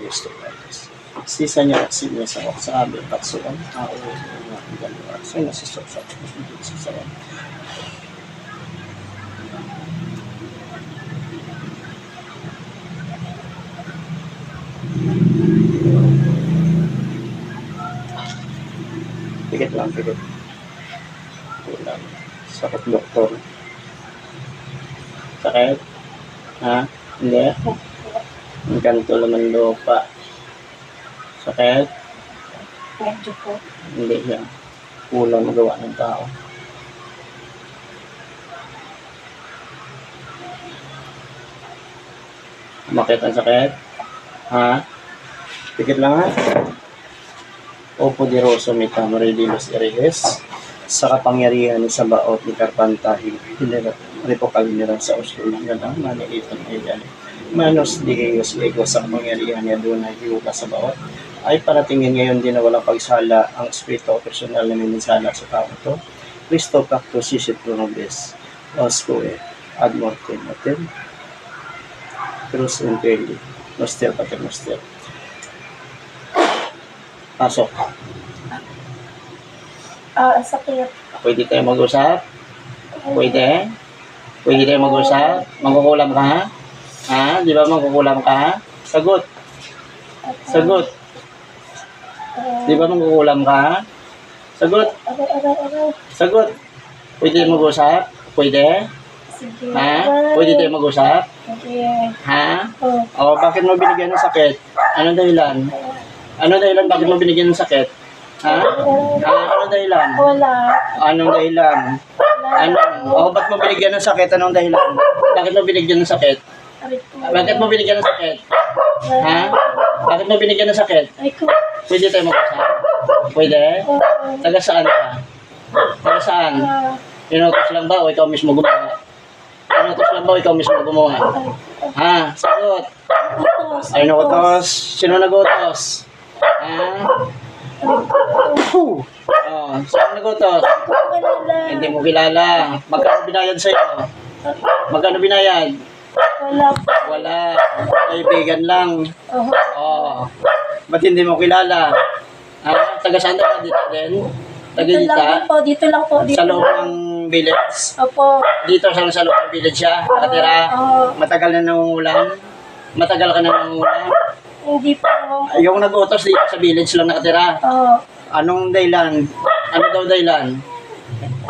Yesus. Sisa niya at sinya sa amin patsuan tao nga galawa. So nasisok sa sawan. Pikit lang, pikit. Kulang. Sakit doktor. Sakit? Ha? Hindi? Ang ganito naman lupa. Sakit? Medyo po. Hindi yan. Kulang magawa ng tao. Bakit ang sakit? Ha? Pikit lang ha? Opo di Rosso Mita Maridilos Iriges sa kapangyarihan ni Sabaot ni Karpantahi Repokal nila sa Oslo ng gandang maniitan ay dali. Manos di Eos Ego sa kapangyarihan niya doon ay hiuga sa Sabaot ay paratingin ngayon din na walang pagsala ang espiritu personal na miminsala sa tao ito. Cristo Pacto Sisit Pronobis Oscoe Ad Mortem Motem Cruz Imperi Noster Pater Noster. Pasok. Sakit. Pwede tayo mag-usap? Pwede? Pwede tayo mag-usap? Magkukulam ka ha? Ha? Di ba magkukulam ka ha? Sagot. Sagot. Di ba magkukulam ka ha? Sagot. Sagot. Pwede mag-usap? Pwede? Sige. Ha? Pwede tayo mag-usap? Sige. Ha? O, bakit mo binigyan ng sakit? Anong dahilan? Ano dahilan bakit mo binigyan ng sakit? Ha? Anong dahilan? Wala. Anong dahilan? Ba't mo binigyan ng sakit? Anong dahilan? Bakit mo binigyan ng sakit? Bakit mo binigyan ng sakit? Ha? Bakit mo binigyan ng sakit? Pwede tayo mag-usap? Pwede? Taga saan ka? Taga saan? Inutos lang ba o ikaw mismo gumawa? Inutos lang ba o ikaw mismo gumawa? Ha? Sagot. Ay, nakutos. Sino nagutos? Ha? Saan nagutos? Hindi mo kilala. Magkano binayad sa'yo? Magkano binayad? Wala. Wala. Kaibigan lang. Ba't hindi mo kilala? Taga saan ka dito din? Taga Dito dito? lang po. Dito lang po. Sa loob ng village? Opo. Dito sa loob ng village siya? Nakatira? Matagal na nangungulan? Matagal ka na nangungulan? Hindi po. Yung nag-utos dito sa village lang nakatira? Anong dahilan? Ano daw dahilan?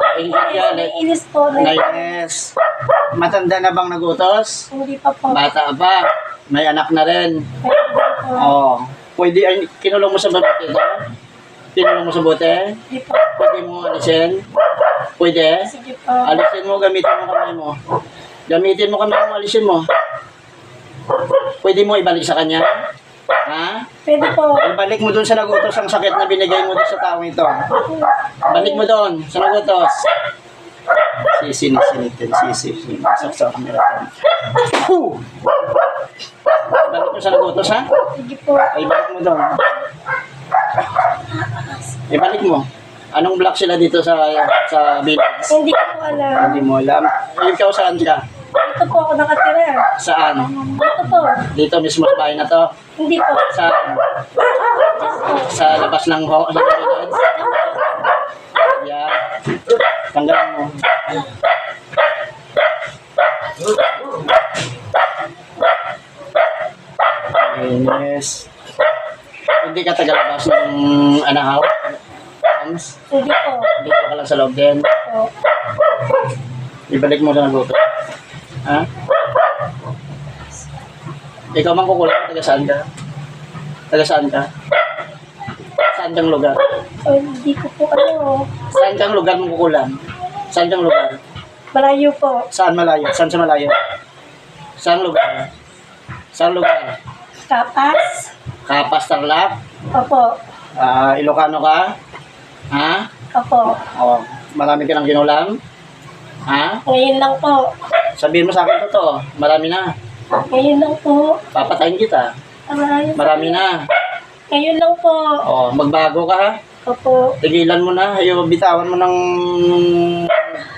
Naiinis po. Naiinis. Matanda na bang nag-utos? Hindi pa po. Bata pa. May anak na rin. Pwede, kinulong mo sa bote ito? Kinulong mo sa bote? Hindi po. Pwede mo alisin? Pwede? Sige po. Alisin mo, gamitin mo kamay mo. Gamitin mo kamay mo, alisin mo. Pwede mo ibalik sa kanya? Ha? Pwede po. Ibalik mo doon sa nagutos ang sakit na binigay mo doon sa taong ito. Balik mo doon sa nagutos. Sinitin. Saksak ang miratan. Balik mo sa nagutos, ha? Sige po. Ibalik mo doon. Ibalik mo. Anong block sila dito sa village? Hindi ko po alam. Hindi mo alam. Ikaw saan ka? Dito po ako nakatira. Saan? Dito po. Dito mismo sa bahay na to? Hindi po. Saan? Sa labas ng village? Yeah. Tanggalan mo. Yes. Hindi ka tagalabas ng anahaw? Hindi po. Dito ka lang sa loob din. Po. Ibalik mo na naguto. Ha? Ikaw man kukulang, taga saan ka? Taga saan ka? Saan kang lugar? Hindi ko po ano. Saan kang lugar mong kukulang? Saan kang lugar? Malayo po. Saan malayo? Saan sa malayo? Saan lugar? Saan lugar? Kapas. Kapas, Tarlac? Opo. Ilocano ka? Ha? Opo. Marami ka ng ginulam? Ha? Ngayon lang po. Sabihin mo sa akin totoo. Marami na. Ngayon lang po. Papatayin kita. Marami na. Ngayon lang po. Magbago ka ha? Opo. Tigilan mo na. Bitawan mo ng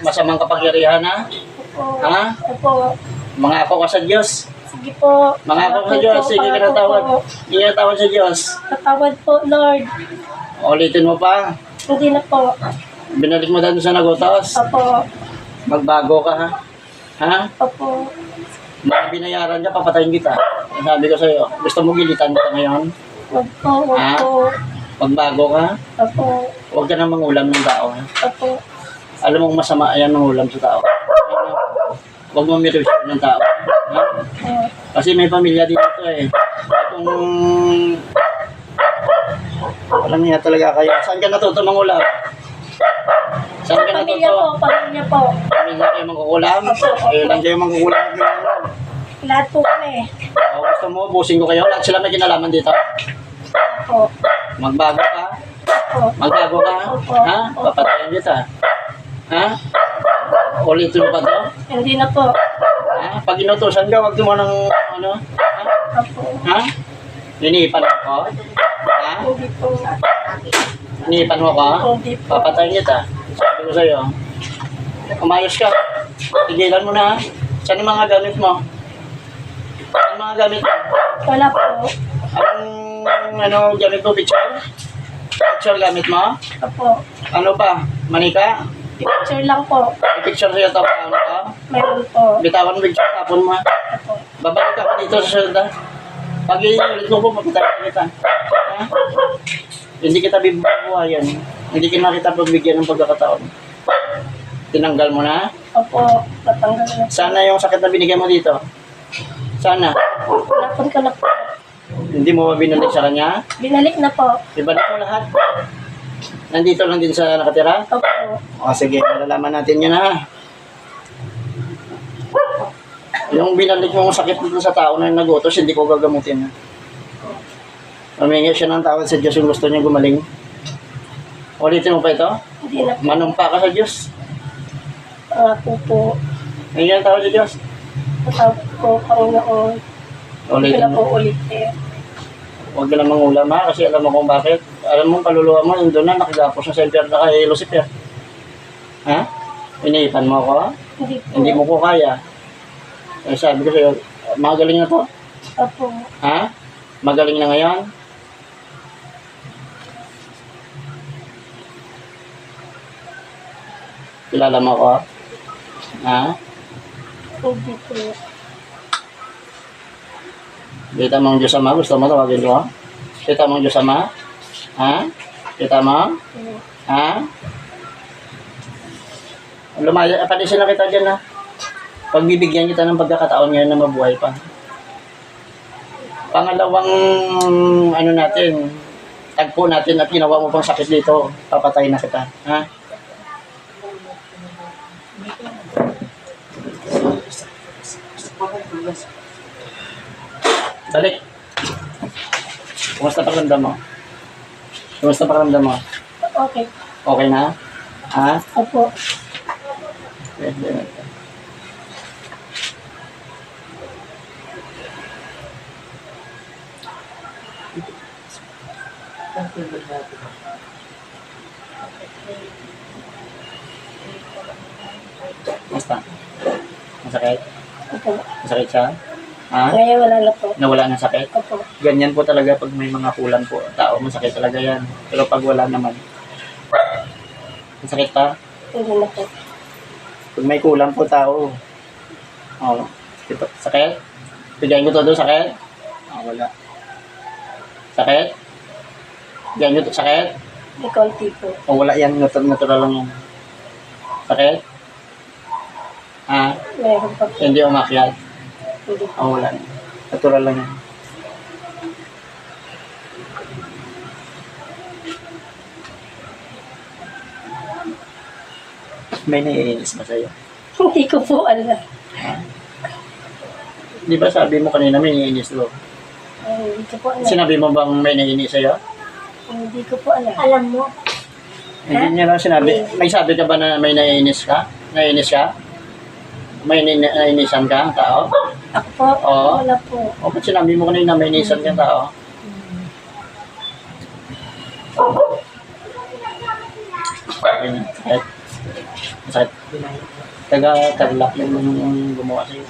masamang kapangyarihan ha? Opo. Ha? Opo. Mga ako ka sa Diyos. Sige po. Mangako sa Diyos, sige ka na tawad. Sige ka tawad sa Diyos. Patawad po, Lord. Ulitin mo pa. Hindi na po. Binalik mo dahil sa nagutos. Opo. Magbago ka ha. Ha? Opo. Mga binayaran ka, papatayin kita. Sabi ko sa'yo, gusto mo gilitan kita ngayon? Wag po, wag Ha? po. Magbago ka, Opo. huwag ka na mangulam ng tao. Ha? Opo. Alam mong masama yan mangulam sa tao. Huwag mo mirisyon ng tao. Ha? Ah, Kasi may pamilya dito eh. Kung alam niya talaga kayo. Saan ka natuto mangulam? Saan ka Pamilya natuto? po, pamilya po. Pamilya kayo mangkukulam? Kayo lang kayo mangkukulam. Lahat po kami. O, gusto mo, busing ko kayo. Lahat sila may kinalaman dito. Opo. Magbago ka? Opo. Magbago ka? Ha? Papatayin kita. Ha? Ulitin mo pa to? Hindi na po. Ha? Pag inutusan ka, wag mo ng ano? Ha? Opo. Ha? Iniipan ako? Ha? Hindi po. Iniipan mo ka? Hindi po. Papatayin kita. Sabi ko sa'yo. Umayos ka. Tigilan mo na. Saan yung mga gamit mo? Saan yung mga gamit mo? Wala po. Ano gamit mo? Picture? Picture gamit mo? Opo. Ano pa? Manika? Picture lang po. May picture sa'yo ito. Ano ka? Meron po. Bitawan mo picture. Tapon mo. Opo. Babalik ako dito sa sunod. Ha? Pag inulit mo po, papatayin kita. Ha? Hindi kita bibuhayan. Hindi kita pagbigyan ng pagkakataon. Tinanggal mo na. Opo. Natanggal na. Sana yung sakit na binigay mo dito. Sana. Napon ko na po. Hindi mo ba binalik sa kanya? Binalik na po. Ibalik mo lahat. Nandito lang din sa nakatira? Opo. O sige, malalaman natin yun ha. Yung binalik mo ang sakit dito sa tao na nagutos, hindi ko gagamutin. Humingi siya ng tawad sa Diyos yung gusto niya gumaling. Ulitin mo pa ito? Hindi na po. Manumpa ka sa Diyos. Pangako po. Hingi ng tawad sa Diyos. Patawad po, Panginoon. Hindi ko Ulitin na po mo. ulitin. Huwag ka na mangulam ha, kasi alam mo kung bakit. Alam mo, kaluluwa mo, nandun na, nakagapos na sa impyerno na kay Lucifer. Ha? Iniipan mo ako? Hindi po. Hindi mo ko kaya. Eh, sabi ko sa'yo, magaling na to. Opo. Ha? Magaling na ngayon. Kilala mo ako? Ha? Hindi po. Kita mo ang Diyos Ama? Gusto mo tawagin ko? Kita mo ang Diyos Ama? Ha? Kita mo? Ha? Lumaya, palisin na kita dyan ha. Pagbibigyan kita ng pagkakataon ngayon na mabuhay pa. Pangalawang ano natin, tagpo natin at ginawa mo pang sakit dito, papatayin na kita. Ha? Balik. Kumusta pakiramdam mo? Kumusta pakiramdam mo? Okay. Okay na? Ha? Opo. Kumusta? Masakit? Opo. Masakit siya? Ha? Ngayon wala na po. Nawala ng sakit? Opo. Ganyan po talaga pag may mga kulang po. Tao, masakit talaga yan. Pero pag wala naman, masakit pa? Hindi na po. Pag may kulang po tao, oh, ito, sakit? Bigyan ko to doon, sakit? Wala. Sakit? Bigyan ko to, sakit? May konti po. Wala yan, natural lang yan. Sakit? Ha? Meron pa po. Hindi umakyat? Hindi po. Wala. Natural lang yan. May naiinis ba sa'yo? Hindi ko po alam. Di ba sabi mo kanina may naiinis mo? Hindi ko po alam. Sinabi mo bang may naiinis sa'yo? Hindi ko po alam. Alam mo? Hindi niya lang sinabi. May sabi ka ba na may naiinis ka? Naiinis ka? May naiinisan ka ang tao? Ako po? Oo. Wala po. O ba't sinabi mo kanina may naiinisan ka ang tao? Okay na. Sakit. Masakit. Taga-tarlak yung gumawa sa'yo.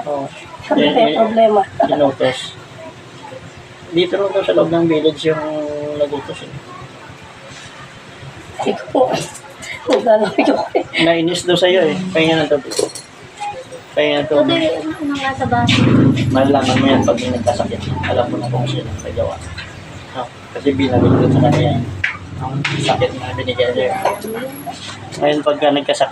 Oo. Ano kaya problema? Inutos. Dito rin daw sa loob ng village yung nagutos. Eh. Hindi ko po. Naglalaki ko. Nainis daw sa'yo eh. Pahinga ng tubig. Pahinga ng tubig. Sabi, ano nga sa baso. Malalaman mo yan pag nagkasakit. Alam mo na kung sino ang nagawa. No? Kasi binabig doon sa kanya ang sakit na binigyan niya. Ngayon pagka nagkasakit,